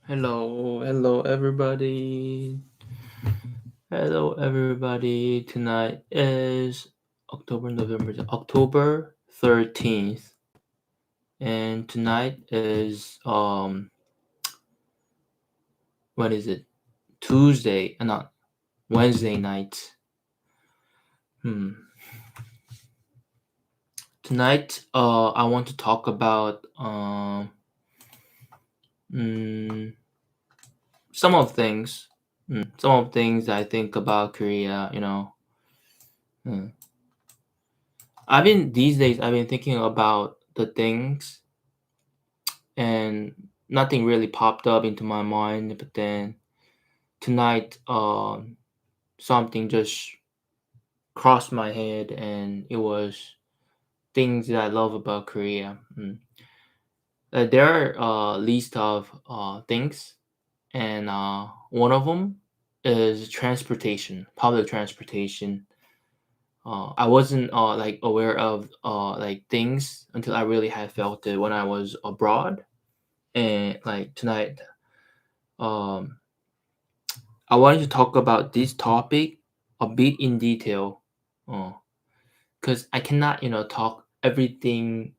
Hello, everybody. Hello, everybody. Tonight is October 13th, and tonight is what is it? Tuesday, not Wednesday night. Hmm. Tonight, I want to talk about mm, some of things. Some of things I think about Korea. Hmm. These days I've been thinking about the things and nothing really popped up into my mind. But then tonight, something just crossed my head, and it was things that I love about Korea. There are a list of things, and one of them is transportation, public transportation. I wasn't like aware of like things until I really had felt it when I was abroad, and like tonight. Um, I wanted to talk about this topic a bit in detail, because I cannot, talk everything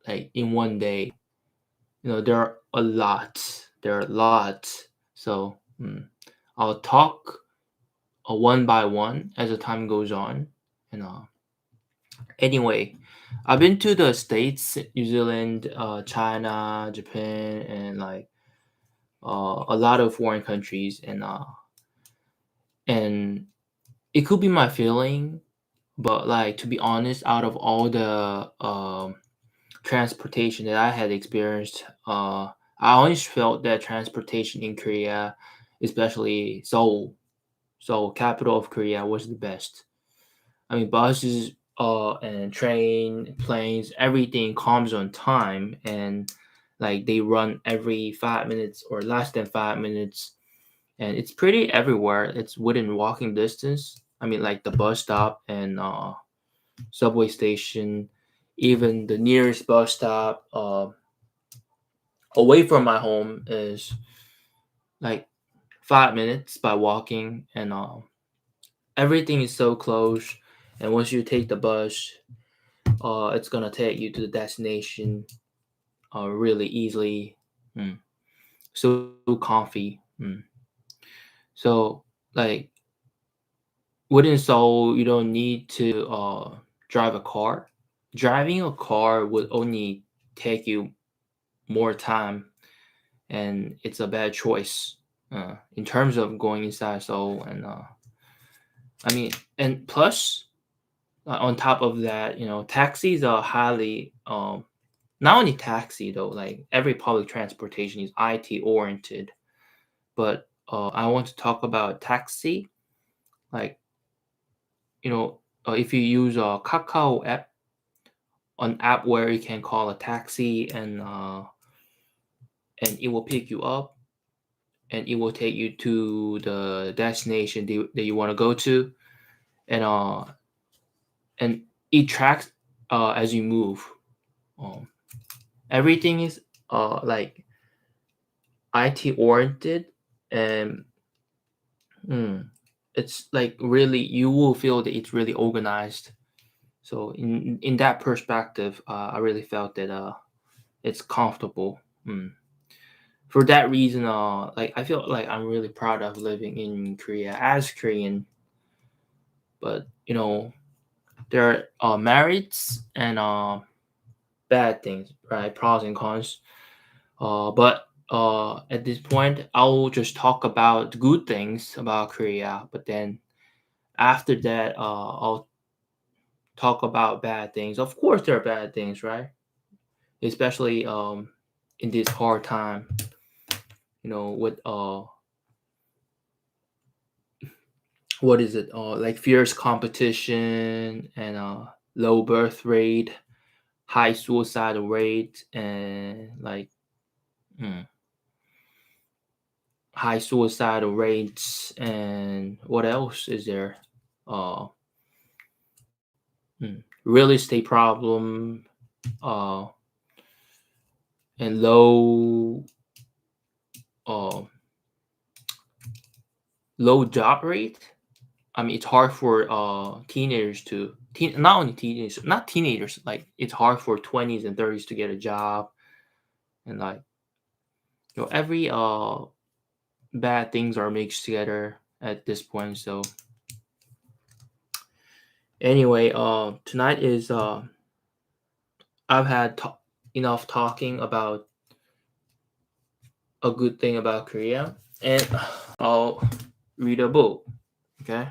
like in one day. There are a lot. There are lots. So I'll talk one by one as the time goes on. And anyway, I've been to the States, New Zealand, China, Japan, and like a lot of foreign countries, and it could be my feeling. But like to be honest, out of all the transportation that I had experienced, I always felt that transportation in Korea, especially Seoul, capital of Korea, was the best. I mean, buses, and train, planes, everything comes on time, and like they run every 5 minutes or less than 5 minutes, and it's pretty everywhere. It's within walking distance. I mean, like the bus stop and subway station, even the nearest bus stop away from my home is like 5 minutes by walking, and everything is so close. And once you take the bus, it's gonna take you to the destination really easily. Mm. So comfy. So like within Seoul, you don't need to drive a car. Driving a car would only take you more time, and it's a bad choice in terms of going inside Seoul. And I mean, and plus, on top of that, taxis are highly not only taxi though. Like every public transportation is IT oriented, but I want to talk about taxi. Like if you use a Kakao app, an app where you can call a taxi, and it will pick you up, and it will take you to the destination that you want to go to, and and it tracks as you move. Um, Everything is like IT oriented, and mm, it's like really you will feel that it's really organized. So in that perspective, I really felt that it's comfortable. For that reason, like I feel like I'm really proud of living in Korea as Korean. But there are merits and bad things, right? Pros and cons. But at this point, I'll just talk about good things about Korea. But then after that, I'll talk about bad things. Of course, there are bad things, right? Especially in this hard time, with what is it? Like fierce competition and low birth rate, high suicidal rate, and like mm, high suicidal rates. And what else is there? Uh, Real estate problem, uh, and low uh, low job rate. I mean, it's hard for teenagers not only teenagers, not teenagers, like it's hard for 20s and 30s to get a job, and like every bad things are mixed together at this point. So anyway, tonight is I've had enough talking about a good thing about Korea, and I'll read a book. Okay,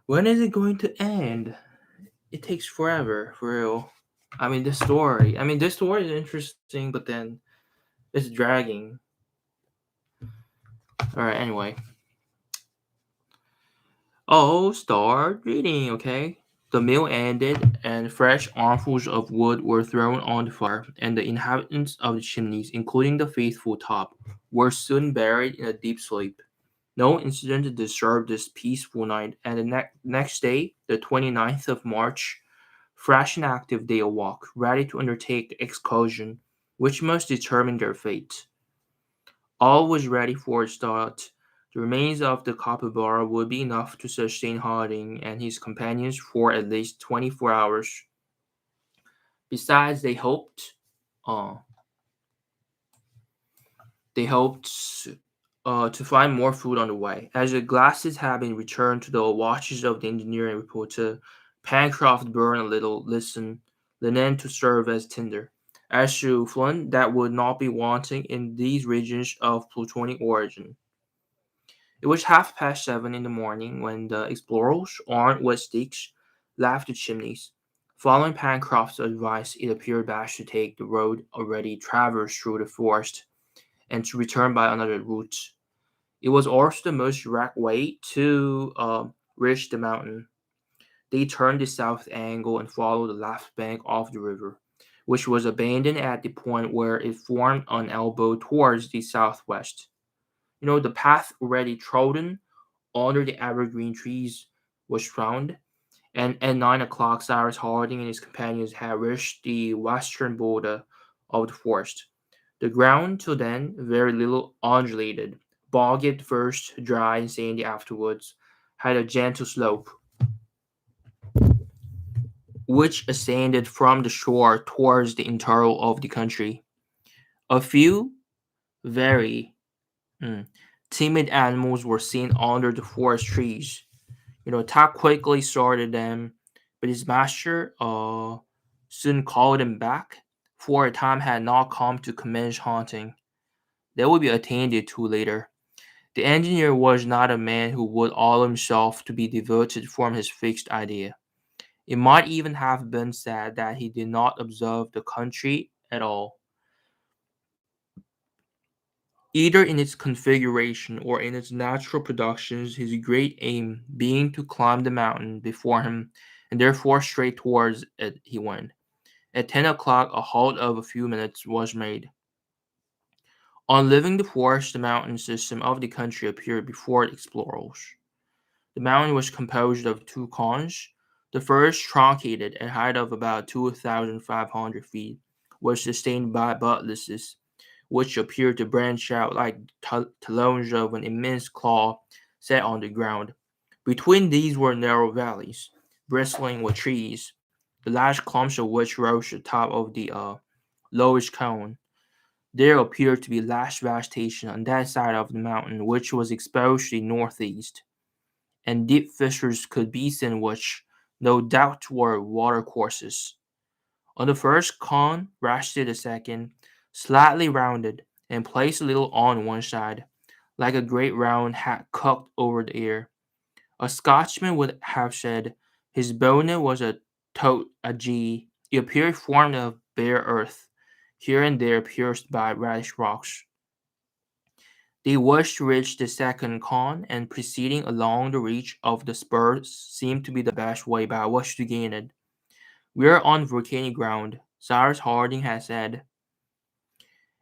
when is it going to end? It takes forever, for real. I mean, this story is interesting, but then it's dragging. All right, anyway. Oh, start reading, okay? The meal ended, and fresh armfuls of wood were thrown on the fire, and the inhabitants of the chimneys, including the faithful Top, were soon buried in a deep sleep. No incident disturbed this peaceful night, and the next day, the 29th of March, fresh and active, they awoke, ready to undertake the excursion which must determine their fate. All was ready for a start. The remains of the capybara would be enough to sustain Harding and his companions for at least 24 hours. Besides, uh, they hoped to find more food on the way. As the glasses had been returned to the watches of the engineering reporter, Pencroft burned a little linen to serve as tinder. As to flint, that would not be wanting in these regions of plutonic origin. It was 7:30 in the morning when the explorers, armed with sticks, left the chimneys. Following Pencroft's advice, it appeared best to take the road already traversed through the forest and to return by another route. It was also the most direct way to reach the mountain. They turned the south angle and followed the left bank of the river, which was abandoned at the point where it formed an elbow towards the southwest. The path already trodden under the evergreen trees was found, and at 9 o'clock, Cyrus Harding and his companions had reached the western border of the forest. The ground till then very little undulated, boggy at first, dry and sandy afterwards, had a gentle slope, which ascended from the shore towards the interior of the country. A few very timid animals were seen under the forest trees. Top quickly sorted them, but his master soon called him back, for a time had not come to commence hunting. They would be attended to later. The engineer was not a man who would allow himself to be diverted from his fixed idea. It might even have been said that he did not observe the country at all, either in its configuration or in its natural productions, his great aim being to climb the mountain before him, and therefore straight towards it he went. At 10 o'clock, a halt of a few minutes was made. On leaving the forest, the mountain system of the country appeared before the explorers. The mountain was composed of two cones. The first, truncated at a height of about 2,500 feet, was sustained by buttresses, which appeared to branch out like talons of an immense claw set on the ground. Between these were narrow valleys, bristling with trees, the large clumps of which rose to the top of the lowest cone. There appeared to be large vegetation on that side of the mountain, which was exposed to the northeast, and deep fissures could be seen which, no doubt, were watercourses. On the first cone rested a second, slightly rounded, and placed a little on one side, like a great round hat cocked over the ear. A Scotchman would have said his bonnet was a tote a G. It appeared formed of bare earth, here and there pierced by reddish rocks. They wished to reach the second cone, and proceeding along the reach of the spur seemed to be the best way by which to gain it. "We are on volcanic ground," Cyrus Harding had said,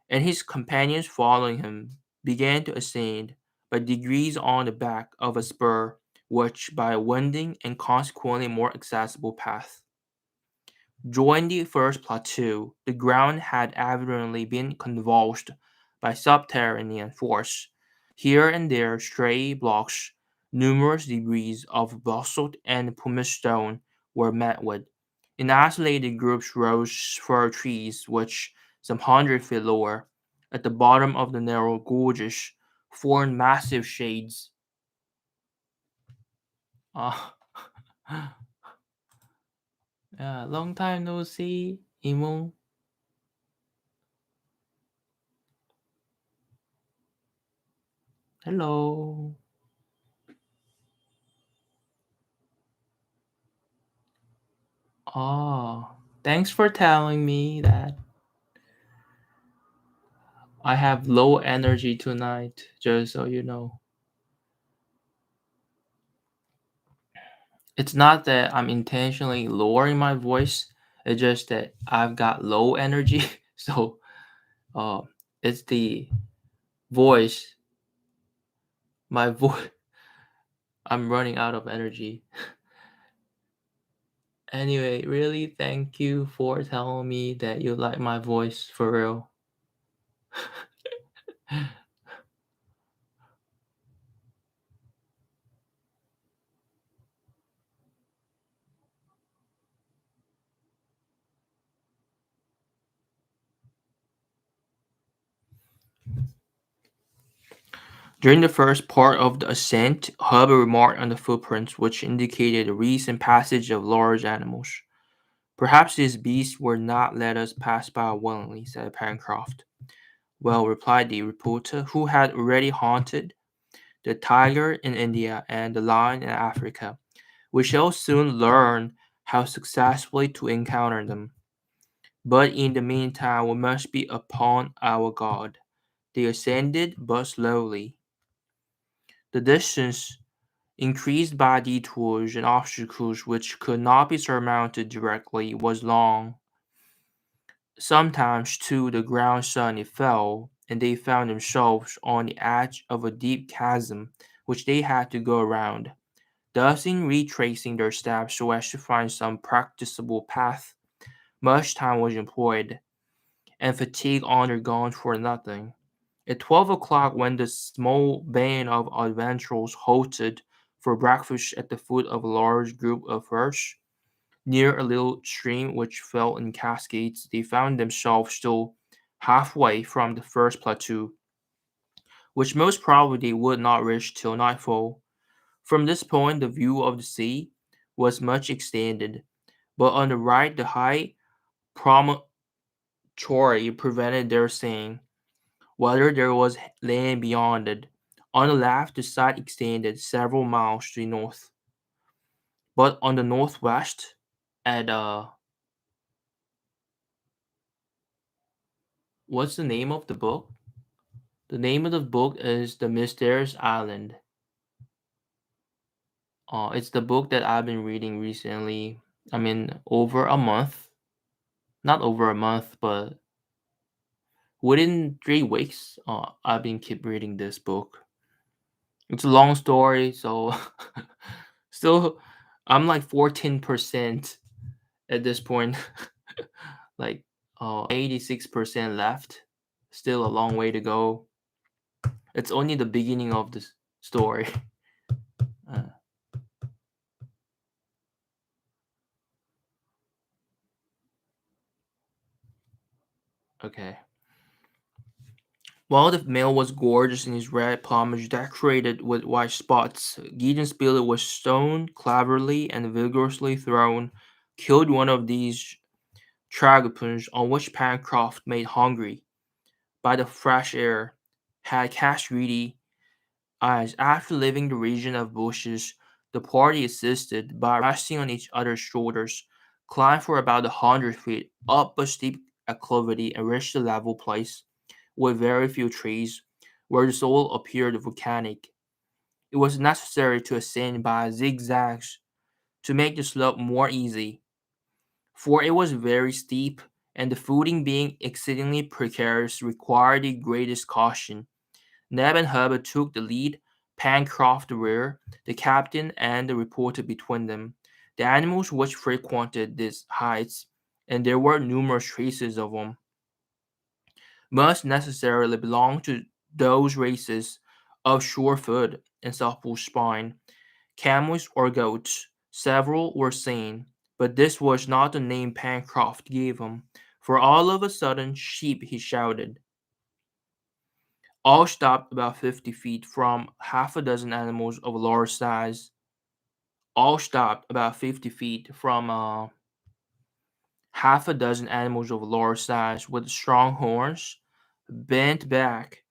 and his companions following him began to ascend by degrees on the back of a spur which by a winding and consequently more accessible path joined the first plateau. The ground had evidently been convulsed by subterranean force. Here and there, stray blocks, numerous debris of basalt and pumice stone were met with. In isolated groups rose fir trees, which, some 100 feet lower, at the bottom of the narrow gorges, formed massive shades. Ah, yeah, long time no see, Imo. Hello. Oh, thanks for telling me that. I have low energy tonight, just so you know. It's not that I'm intentionally lowering my voice, it's just that I've got low energy. So, uh, it's the voice, my voice. I'm running out of energy. Anyway, really, thank you for telling me that you like my voice for real. During the first part of the ascent, Hubbard remarked on the footprints, which indicated a recent passage of large animals. Perhaps these beasts were not let us pass by willingly, said Pencroft. Well, replied the reporter, who had already haunted the tiger in India and the lion in Africa. We shall soon learn how successfully to encounter them. But in the meantime, we must be upon our guard. They ascended but slowly. The distance, increased by detours and obstacles which could not be surmounted directly, was long. Sometimes, too, the ground suddenly fell, and they found themselves on the edge of a deep chasm which they had to go around. Thus, in retracing their steps so as to find some practicable path, much time was employed, and fatigue undergone for nothing. At 12 o'clock, when the small band of adventurers halted for breakfast at the foot of a large group of firs, near a little stream which fell in cascades, they found themselves still halfway from the first plateau, which most probably they would not reach till nightfall. From this point, the view of the sea was much extended, but on the right, the high promontory prevented their seeing whether there was land beyond it. On the left, the site extended several miles to the north, but on the northwest, at what's the name of the book? The name of the book is The Mysterious Island. It's the book that I've been reading recently. I mean, over a month. Not over a month, but within 3 weeks, I've been keep reading this book. It's a long story, so still, I'm like 14% at this point. Like 86% left. Still a long way to go. It's only the beginning of the story. Uh, okay. While the male was gorgeous in his red plumage decorated with white spots, Gideon Spilett was stoned cleverly and vigorously thrown, killed one of these tragopans on which Pencroft, made hungry by the fresh air, had cast greedy eyes. After leaving the region of bushes, the party assisted by resting on each other's shoulders, climbed for about 100 feet up a steep acclivity and reached a level place with very few trees, where the soil appeared volcanic. It was necessary to ascend by zigzags to make the slope more easy, for it was very steep, and the footing being exceedingly precarious required the greatest caution. Neb and Herbert took the lead, Pencroft the rear, the captain and the reporter between them. The animals which frequented these heights, and there were numerous traces of them, must necessarily belong to those races of sure-foot and supple spine, camels or goats. Several were seen, but this was not the name Pencroft gave him, for all of a sudden sheep he shouted. All stopped about 50 feet from half a dozen animals of large size. All stopped about 50 feet from half a dozen animals of large size with strong horns, bent back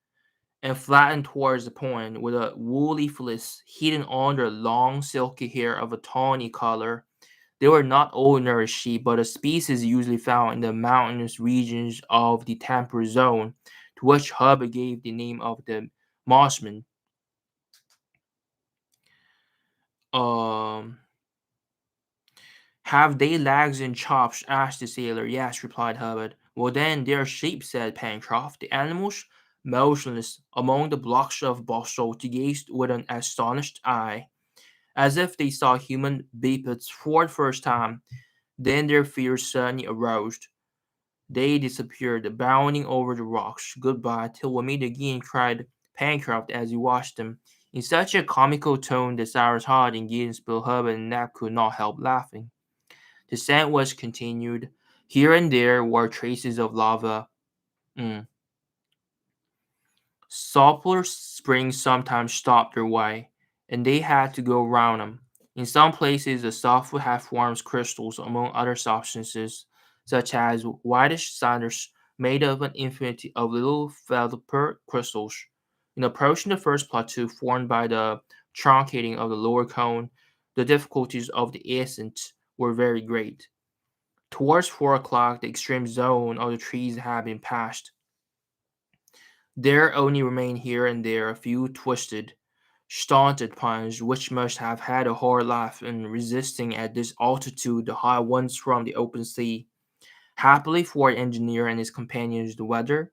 and flattened towards the point, with a woolly fleece hidden under long silky hair of a tawny color. They were not ordinary sheep, but a species usually found in the mountainous regions of the temperate zone, to which Hubbard gave the name of the mossmen. Um, have they legs and chops? Asked the sailor. Yes, replied Hubbard. Well, then, they're sheep, said Pencroft. The animals, motionless among the blocks of basalt, gazed with an astonished eye, as if they saw human bipeds for the first time. Then their fears suddenly aroused. They disappeared, bounding over the rocks. Goodbye, till we meet again, cried Pencroft as he watched them, in such a comical tone that Cyrus Harding, Gideon Spilett, Hubbard, and Neb could not help laughing. The descent was continued. Here and there were traces of lava. Mm. Sulphur springs sometimes stopped their way, and they had to go round them. In some places, the sulphur had formed crystals among other substances, such as whitish cinders made of an infinity of little feldspar crystals. In approaching the first plateau formed by the truncating of the lower cone, the difficulties of the ascent were very great. Towards 4 o'clock, the extreme zone of the trees had been passed. There only remained here and there a few twisted, stunted pines, which must have had a hard life in resisting at this altitude the high winds from the open sea. Happily for the engineer and his companions, the weather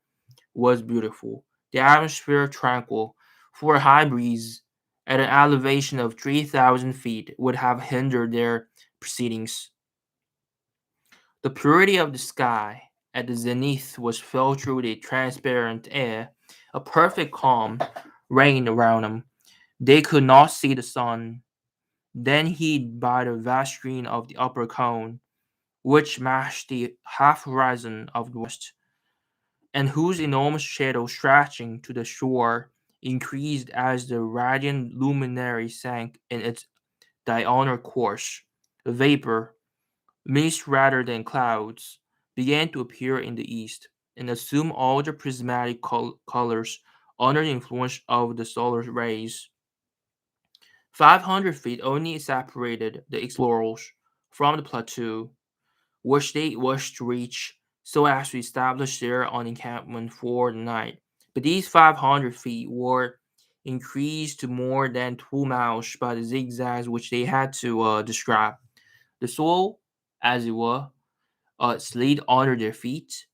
was beautiful, the atmosphere tranquil, for a high breeze at an elevation of 3,000 feet would have hindered their proceedings. The purity of the sky at the zenith was felt through the transparent air. A perfect calm reigned around them. They could not see the sun, then hid by the vast screen of the upper cone, which masked the half horizon of the west, and whose enormous shadow stretching to the shore increased as the radiant luminary sank in its diurnal course. The vapor, mist rather than clouds, began to appear in the east, and assume all the prismatic colors under the influence of the solar rays. 500 feet only separated the explorers from the plateau, which they wished to reach so as to establish their encampment for the night. But these 500 feet were increased to more than 2 miles by the zigzags which they had to describe. The soil, as it were, slid under their feet.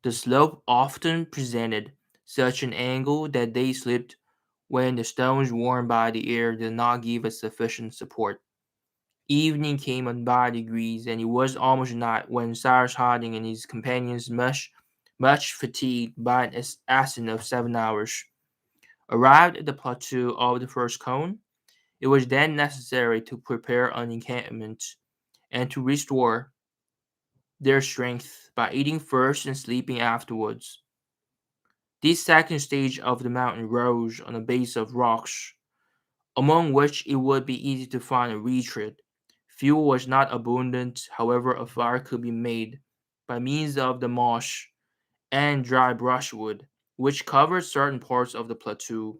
The slope often presented such an angle that they slipped when the stones worn by the air did not give us sufficient support. Evening came on by degrees, and it was almost night when Cyrus Harding and his companions, much fatigued by an ascent of 7 hours, arrived at the plateau of the first cone. It was then necessary to prepare an encampment and to restore their strength by eating first and sleeping afterwards. This second stage of the mountain rose on a base of rocks, among which it would be easy to find a retreat. Fuel was not abundant, however, a fire could be made by means of the marsh and dry brushwood, which covered certain parts of the plateau.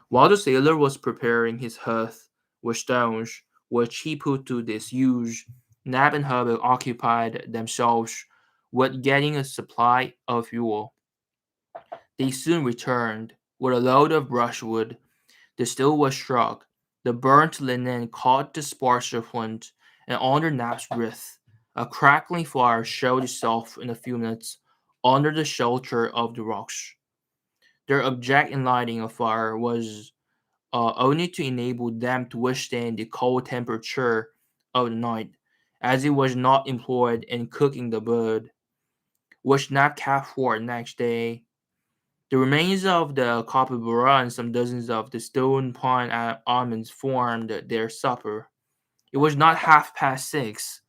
While the sailor was preparing his hearth with stones, which he put to disuse, Nab and Herbert occupied themselves with getting a supply of fuel. They soon returned with a load of brushwood. The steel was struck, the burnt linen caught the sparks of flint, and under Nap's breath a crackling fire showed itself in a few minutes under the shelter of the rocks. Their object in lighting a fire was only to enable them to withstand the cold temperature of the night, as it was not employed in cooking the bird, which Nap kept for next day. The remains of the capybara and some dozens of the stone pine almonds formed their supper. It was not 6:30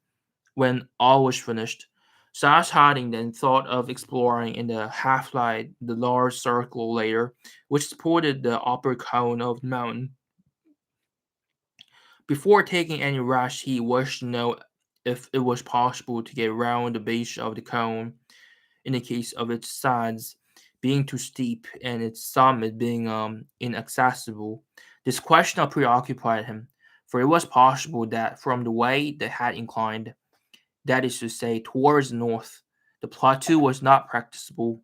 when all was finished. Sash Harding then thought of exploring in the half light the large circle later, which supported the upper cone of the mountain. Before taking any rush, he wished to know if it was possible to get round the base of the cone in the case of its sides being too steep and its summit being inaccessible. This question preoccupied him, for it was possible that from the way they had inclined, that is to say, towards the north, the plateau was not practicable.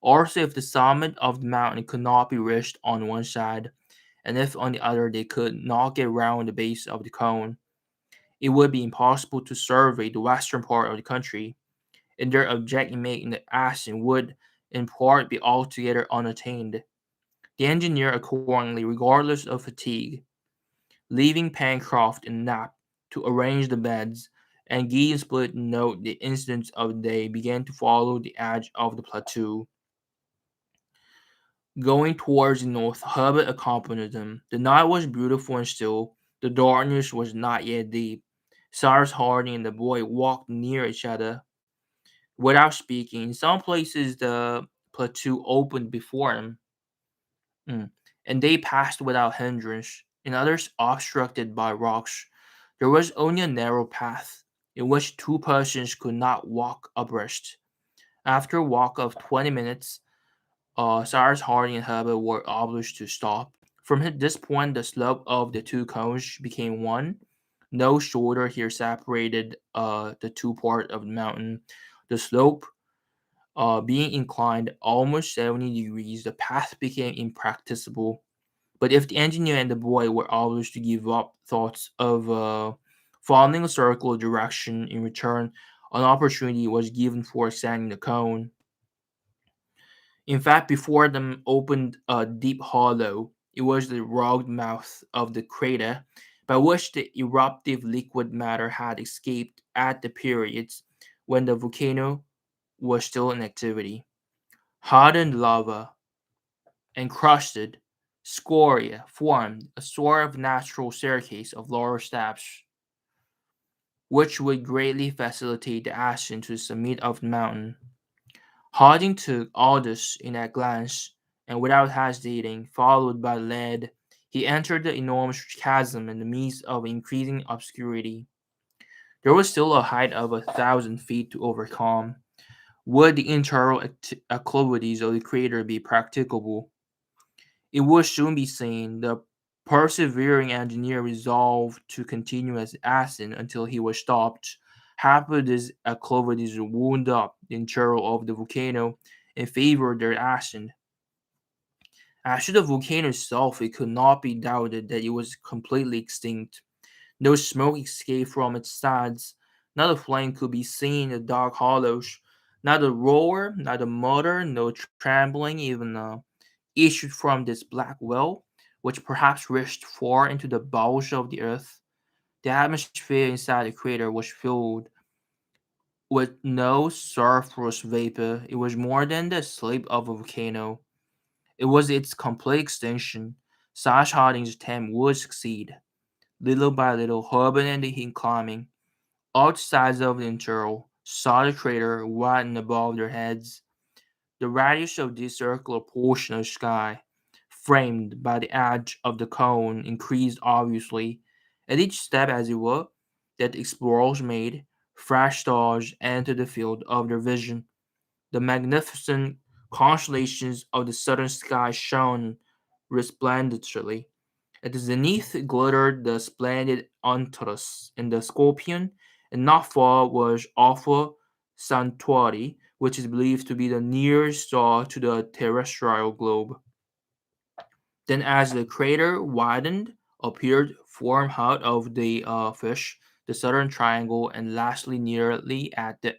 Also, if the summit of the mountain could not be reached on one side, and if on the other they could not get round the base of the cone, it would be impossible to survey the western part of the country, and their object in making the ascent would, in part, be altogether unattained. The engineer, accordingly, regardless of fatigue, leaving Pencroft and Nap to arrange the beds, and Gideon Spilett to note the incidents of the day, began to follow the edge of the plateau. Going towards the north, Herbert accompanied them. The night was beautiful and still. The darkness was not yet deep. Cyrus Harding and the boy walked near each other without speaking. In some places, the plateau opened before them, and they passed without hindrance. In others, obstructed by rocks, there was only a narrow path in which two persons could not walk abreast. After a walk of 20 minutes, Cyrus Harding and Herbert were obliged to stop. From this point, the slope of the two cones became one. No shoulder here separated the two parts of the mountain. The slope being inclined almost 70 degrees, the path became impracticable. But if the engineer and the boy were obliged to give up thoughts of following a circular direction in return, an opportunity was given for ascending the cone. In fact, before them opened a deep hollow. It was the rugged mouth of the crater by which the eruptive liquid matter had escaped at the periods when the volcano was still in activity. Hardened lava, encrusted scoria formed a sort of natural staircase of lower steps, which would greatly facilitate the ascent to the summit of the mountain. Harding took all this in a glance, and without hesitating, followed by the lad, he entered the enormous chasm in the midst of increasing obscurity. There was still a height of 1,000 feet to overcome. Would the internal acclivities of the crater be practicable? It would soon be seen. The persevering engineer resolved to continue his ascent until he was stopped. Half of these acclivities wound up the interior of the volcano and favored their ascent. As to the volcano itself, it could not be doubted that it was completely extinct. No smoke escaped from its sides. Not a flame could be seen in the dark hollows. Not a roar, not a mutter, no trembling, even issued from this black well, which perhaps reached far into the bowels of the earth. The atmosphere inside the crater was filled with no sulphurous vapor. It was more than the sleep of a volcano. It was its complete extinction. Sash Harding's attempt would succeed. Little by little, Herbert and he climbing outsides of the interior saw the crater widen above their heads. The radius of this circular portion of sky, framed by the edge of the cone, increased obviously. At each step, as it were, that the explorers made, fresh stars entered the field of their vision. The magnificent constellations of the southern sky shone resplendently. At the zenith glittered the splendid Antares and the Scorpion, and not far was Alpha Centauri, which is believed to be the nearest star to the terrestrial globe. Then, as the crater widened, appeared formed out of the fish, the southern triangle, and lastly, nearly at the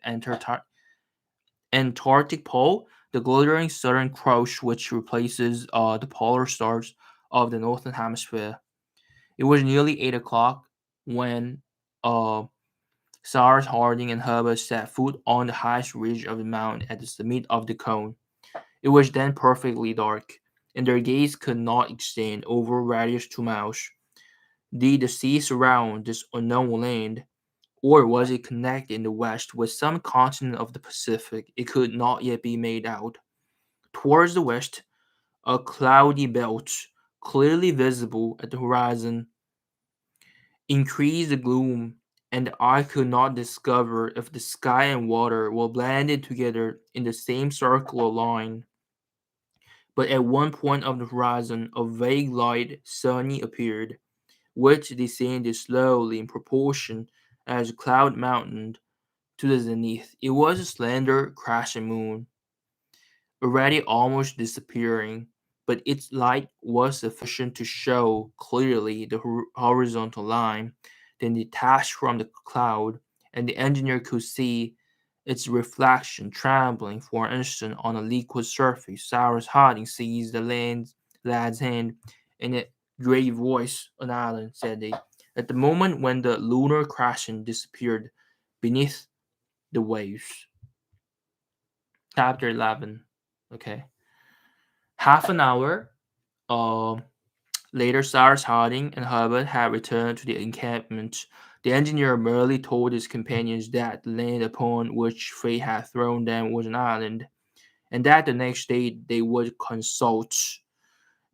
Antarctic pole, the glittering Southern Cross, which replaces the polar stars of the northern hemisphere. It was nearly 8 o'clock when uh, Cyrus Harding and Herbert set foot on the highest ridge of the mountain at the summit of the cone. It was then perfectly dark, and their gaze could not extend over a radius 2 miles. Did the sea surround this unknown land, or was it connected in the west with some continent of the Pacific? It could not yet be made out. Towards the west, a cloudy belt, clearly visible at the horizon, increased the gloom, and the eye could not discover if the sky and water were blended together in the same circular line. But at one point of the horizon, a vague light suddenly appeared, which descended slowly in proportion as the cloud mountained to the zenith. It was a slender, crashing moon, already almost disappearing, but its light was sufficient to show clearly the horizontal line, then detached from the cloud, and the engineer could see its reflection trembling for an instant on a liquid surface. Cyrus Harding seized the lad's hand. In a grave voice, "An island," said they, at the moment when the lunar crescent disappeared beneath the waves. Chapter 11. Okay. Half an hour uh, later, Cyrus Harding and Herbert had returned to the encampment. The engineer merely told his companions that the land upon which fate had thrown them was an island, and that the next day they would consult.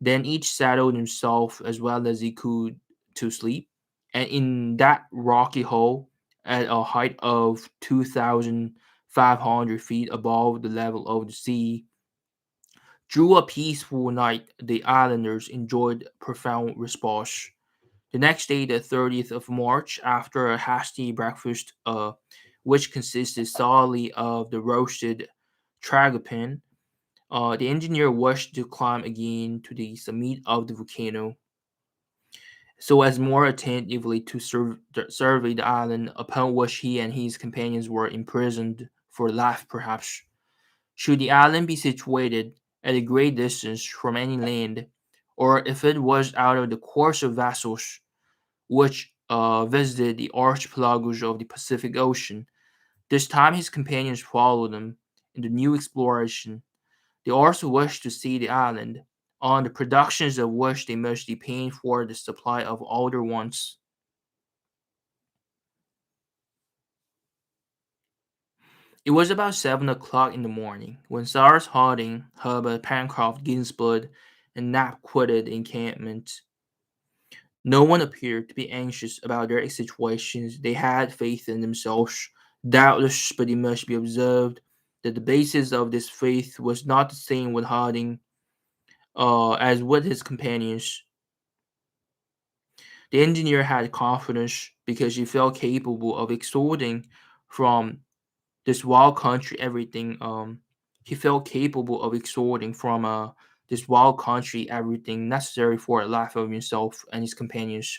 Then each settled himself as well as he could to sleep, and in that rocky hole, at a height of 2,500 feet above the level of the sea, through a peaceful night, the islanders enjoyed profound repose. The next day, the 30th of March, after a hasty breakfast, which consisted solely of the roasted tragopan, the engineer wished to climb again to the summit of the volcano, so as more attentively to survey the island upon which he and his companions were imprisoned for life, perhaps. Should the island be situated at a great distance from any land, or if it was out of the course of vessels which visited the archipelagos of the Pacific Ocean, this time his companions followed them in the new exploration. They also wished to see the island, on the productions of which they must depend for the supply of older ones. It was about 7 o'clock in the morning when Cyrus Harding, Herbert, Pencroft, Ginsburg, and Knapp quitted the encampment. No one appeared to be anxious about their situations. They had faith in themselves, doubtless, but it must be observed that the basis of this faith was not the same with Harding as with his companions. The engineer had confidence because he felt capable of extorting from this wild country everything. He felt capable of extorting from this wild country everything necessary for the life of himself and his companions.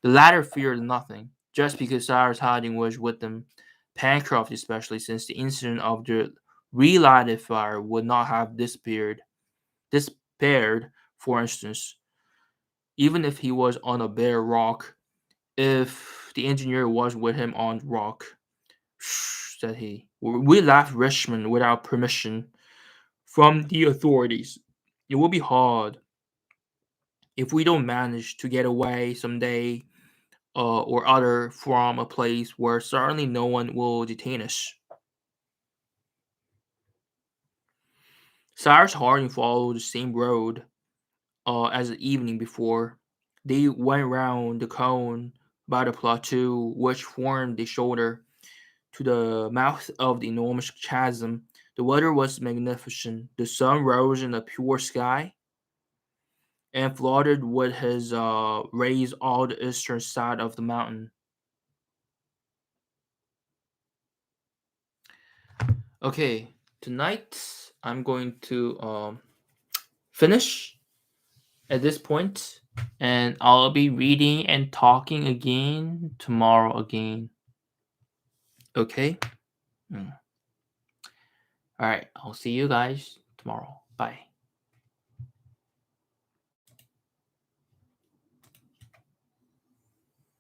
The latter feared nothing, just because Cyrus Harding was with them. Pencroft, especially, since the incident of the relighted fire would not have despaired, for instance, even if he was on a bare rock, if the engineer was with him on rock. "Shh," said he. "We left Richmond without permission from the authorities. It will be hard if we don't manage to get away someday or other from a place where certainly no one will detain us." Cyrus Harding followed the same road as the evening before. They went round the cone by the plateau which formed the shoulder to the mouth of the enormous chasm. The weather was magnificent. The sun rose in a pure sky and flooded with his rays all the eastern side of the mountain. Okay, tonight I'm going to finish at this point, and I'll be reading and talking again tomorrow again. Okay? Mm. All right, I'll see you guys tomorrow. Bye.